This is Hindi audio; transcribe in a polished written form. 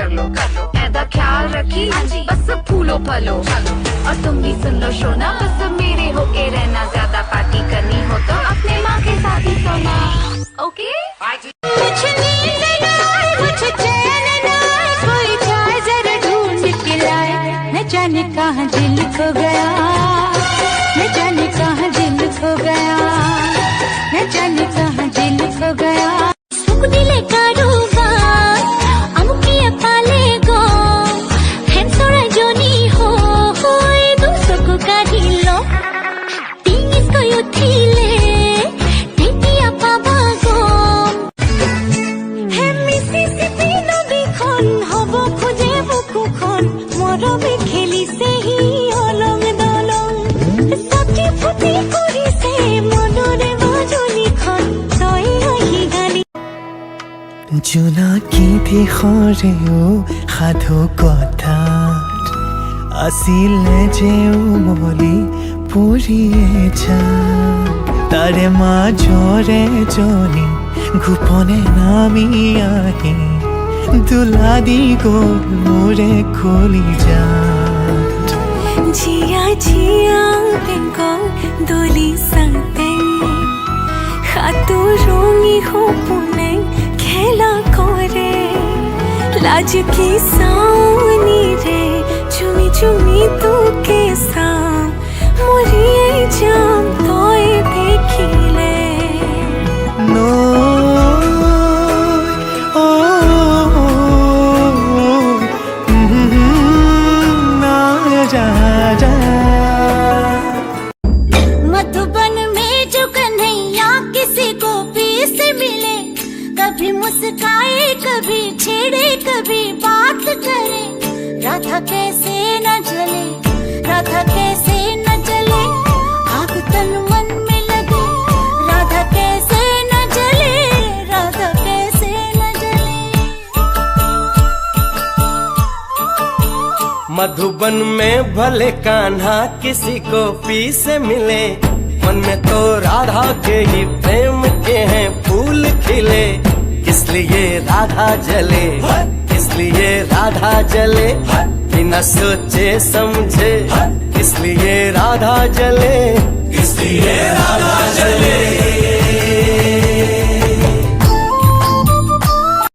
कर लो ऐदा ख्याल रखी बस फूलो फलो और तुम भी सुन लो शोना बस मेरे होके रहना ज्यादा पार्टी करनी हो तो अपने माँ के साथ ही सोना ओके। कुछ नींद ना कुछ चैन ना कोई चाय जरा ढूंढ के लाए न जाने कहाँ दिल खो गया न जाने कहाँ दिल खो गया न जाने कहाँ दिल खो गया सुख दिले कारोबार अमुकिया पाले गो हैंसोरा जोनी हो होए दूसों का ढीलो तीन इसको उठीले टीटिया पापा गो है मिसिसिपी नदी खन हबो खोजे बुकु खन मोरो भी खेली से ही ओलंग दलंग सब्जी फुटी करी से मनोरे बाजनी खन सोई ही गाली জোনাকী দিশৰেও সাধু কথাত আছিলে যে উমলি পৰিয়ে যায় তাৰে মাজৰে জনী গোপনে নামি আহি দোলা দি গ'ল মোৰে কলিজাত जिया जिया बेंगो दोली संगते खातू रोंगी हो पुने खेला कोरे लाज की सावनी रे चुमी चुमी तू के साम मोरी जाम तोय देखिले मधुबन में जो कन्हैया किसी को भी से मिले कभी मुस्काए कभी छेड़े कभी बात करे राधा कैसे न जले राधा कैसे न जले आग तन मन में लगे राधा कैसे न जले राधा कैसे न जले। मधुबन में भले कान्हा किसी को पी से मिले मन में तो राधा के ही प्रेम के हैं फूल खिले इसलिए राधा जले इसलिए राधा जले बिना सोचे समझे इसलिए राधा जले इसलिए राधा